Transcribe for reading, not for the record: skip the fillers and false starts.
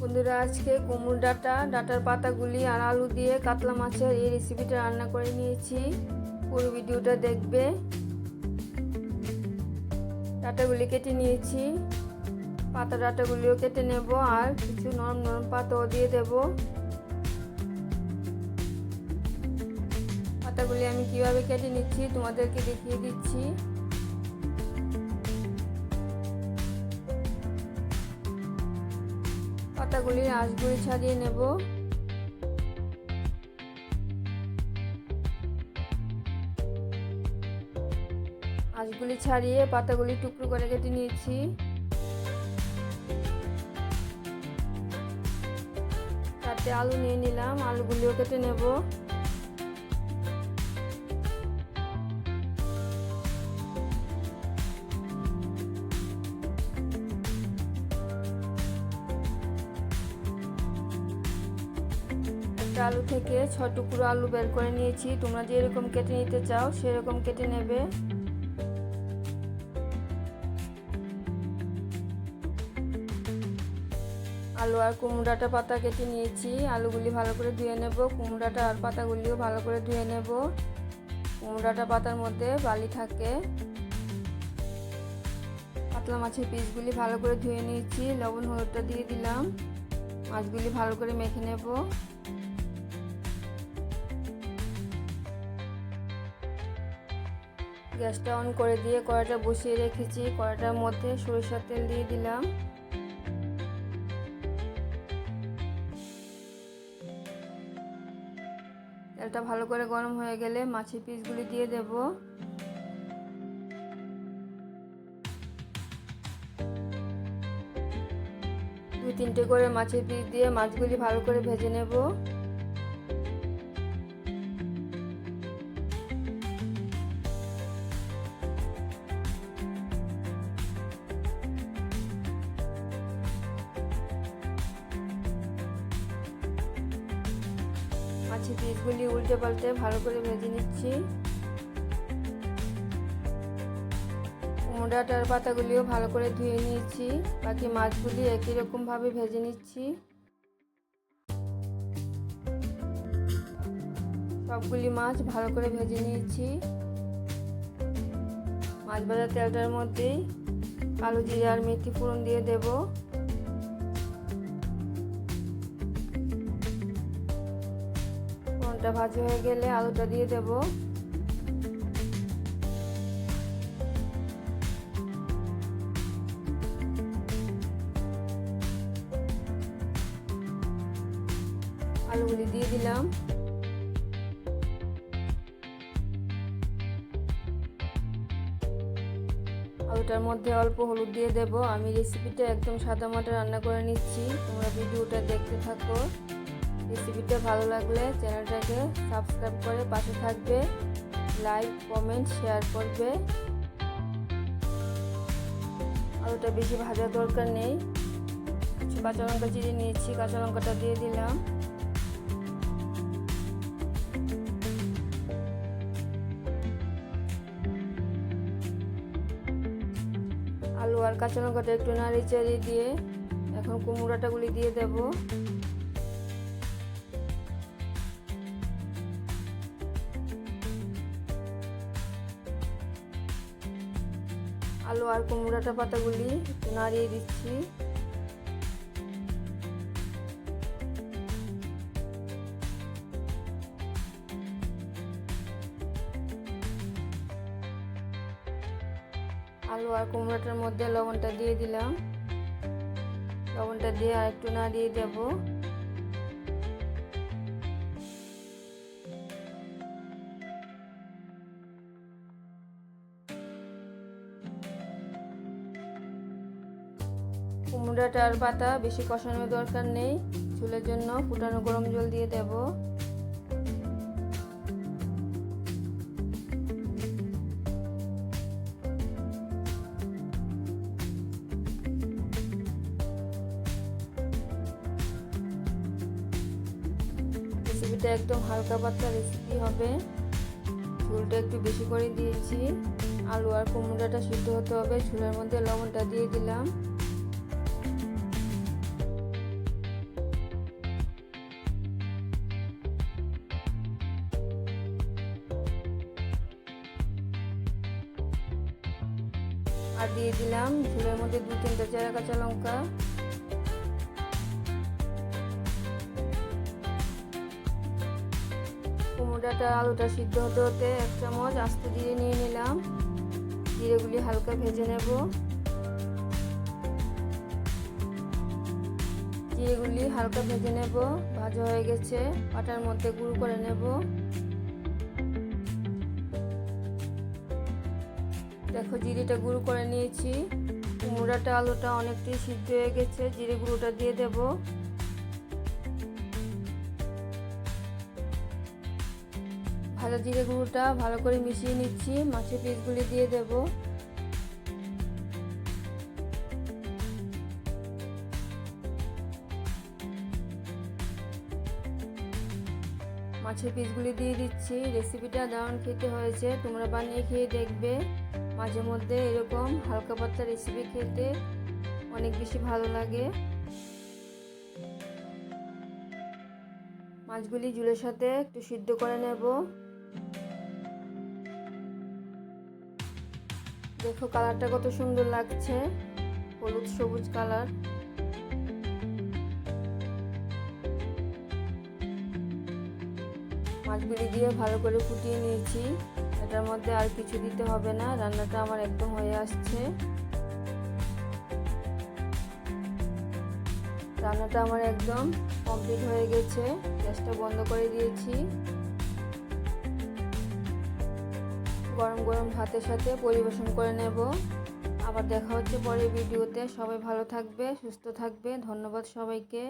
বন্ধুরা, আজকে কুমড়ো ডাঁটার পাতাগুলি আর আলু দিয়ে কাতলা মাছের এই রেসিপিটা রান্না করে নিয়েছি। পুরো ভিডিওটা দেখবে। ডাঁটাগুলি কেটে নিয়েছি, ডাঁটাগুলিও কেটে নেব আর কিছু নরম নরম পাতাও দিয়ে দেব। পাতাগুলি আমি কিভাবে কেটে নিচ্ছি তোমাদেরকে দেখিয়ে দিচ্ছি। পাতাগুলির আঁশগুলি ছাড়িয়ে নেব। আঁশগুলি ছাড়িয়ে পাতাগুলি টুকরো করে কেটে নিয়েছি। তাতে আলু নিয়ে নিলাম, আলুগুলিও কেটে নেব। আলু থেকে 6 টুকরো আলু বের করে নিয়েছি। তোমরা যেরকম কেটে নিতে চাও সেরকম কেটে নেবে। আলু আর কুমড়ো ডাঁটা পাতা কেটে নিয়েছি। আলুগুলি ভালো করে ধুয়ে নেব, কুমড়ো ডাঁটা আর পাতাগুলিও ভালো করে ধুয়ে নেব। কুমড়ো ডাঁটা পাতার মধ্যে বালি থাকে। কাতলা মাছের পিসগুলি ভালো করে ধুয়ে নিয়েছি, লবণ হলুদটা দিয়ে দিলাম। মাছগুলি ভালো করে মেখে নেব। গ্যাসটা অন করে দিয়ে কড়াইটা বসিয়ে রেখেছি। কড়াইটার মধ্যে সরিষার তেল দিয়ে দিলাম। তেলটা ভালো করে গরম হয়ে গেলে মাছের পিসগুলি দিয়ে দেব। দুই তিনটে করে মাছের পিস দিয়ে মাছগুলি ভালো করে ভেজে নেব। মাছের পিসগুলি উল্টে পাল্টে ভালো করে ভেজে নিচ্ছি। কুমড়ো ডাঁটার পাতাগুলিও ভালো করে ধুয়ে নিয়েছি। বাকি মাছগুলি একই রকম ভাবে ভেজে নিচ্ছি। সবগুলি মাছ ভালো করে ভেজে নিয়েছি। মাছ ভাজা তেলটার মধ্যে কালো জিরা আর মেথি ফোড়ন দিয়ে দেব। ফোড়নটা ভাজা হয়ে গেলে আলুটা দিয়ে দেব। আলুগুলি দিয়ে দিলাম। আলুটার মধ্যে অল্প হলুদ দিয়ে দেব। আমি রেসিপিটা একদম সাদা মাটা রান্না করে নিচ্ছি, তোমরা ভিডিওটা দেখতে থাকো। রেসিপিটা ভালো লাগলে চ্যানেলটাকে সাবস্ক্রাইব করে পাশে থাকবে, লাইক কমেন্ট শেয়ার করবে। আলুটা বেশি ভাজার দরকার নেই। কিছু কাঁচা লঙ্কা চিড়ে নিয়েছি, কাঁচা লঙ্কাটা দিয়ে দিলাম। আলু আর কাঁচা লঙ্কাটা একটু নাড়ি চাড়িয়ে দিয়ে এখন কুমড়ো ডাঁটাগুলি দিয়ে দেব। আলু আর কুমড়ো ডাঁটা পাতাগুলি একটু নাড়িয়ে দিচ্ছি। আলু আর কুমড়োটার মধ্যে লবণটা দিয়ে দিলাম। লবণটা দিয়ে আর একটু নাড়িয়ে দেব। কুমড়ো ডাঁটার পাতা বেশি কষানোর দরকার নেই। ঝোলের জন্য ফুটানো গরম জল দিয়ে দেব। রেসিপিটা একদম হালকা পাতলা রেসিপি হবে। ঝোলটা একটু বেশি করে দিয়েছি। আলু আর কুমড়োটা সিদ্ধ হতে হবে। ঝোলের মধ্যে লবণটা দিয়ে দিলাম। আর দিয়ে দিলাম ঝোলের মধ্যে 2-3টা চেরা কাঁচা লঙ্কা। কুমড়োটা আলুটা সিদ্ধ হতে হতে 1 চামচ আস্ত জিরে নিয়ে নিলাম। জিরেগুলি হালকা ভেজে নেব। জিরেগুলি হালকা ভেজে নেব। ভাজা হয়ে গেছে, পাটার মধ্যে গুঁড়ো করে নেব। দেখো জিরেটা গুঁড়ো করে নিয়েছি। কুমড়োটা আলুটা অনেকটাই সিদ্ধ হয়ে গেছে। জিরে গুঁড়োটা দিয়ে দেব। ভাজা জিরে গুঁড়োটা ভালো করে মিশিয়ে নিচ্ছি। মাছের পিসগুলি দিয়ে দেব। মাছের পিসগুলি দিয়ে দিচ্ছি। রেসিপিটা দারুণ খেতে হয়েছে, তোমরা বানিয়ে খেয়ে দেখবে। মাঝে মধ্যে এরকম হালকা পাতলা রেসিপি খেতে অনেক বেশি ভালো লাগে। মাছগুলি ঝোলের সাথে একটু সিদ্ধ করে নেব। দেখো কালারটা কত সুন্দর লাগছে, হলুদ সবুজ কালার। মাছগুলি দিয়ে ভালো করে ফুটিয়ে নিয়েছি। এটার মধ্যে আর কিছু দিতে হবে না, রান্নাটা আমার একদম হয়ে আসছে। রান্নাটা আমার একদম কমপ্লিট হয়ে গেছে। গ্যাসটা বন্ধ করে দিয়েছি। গরম গরম ভাতের সাথে পরিবেশন করে নেব। আবার দেখা হচ্ছে পরের ভিডিওতে। সবাই ভালো থাকবে, সুস্থ থাকবে। ধন্যবাদ সবাইকে।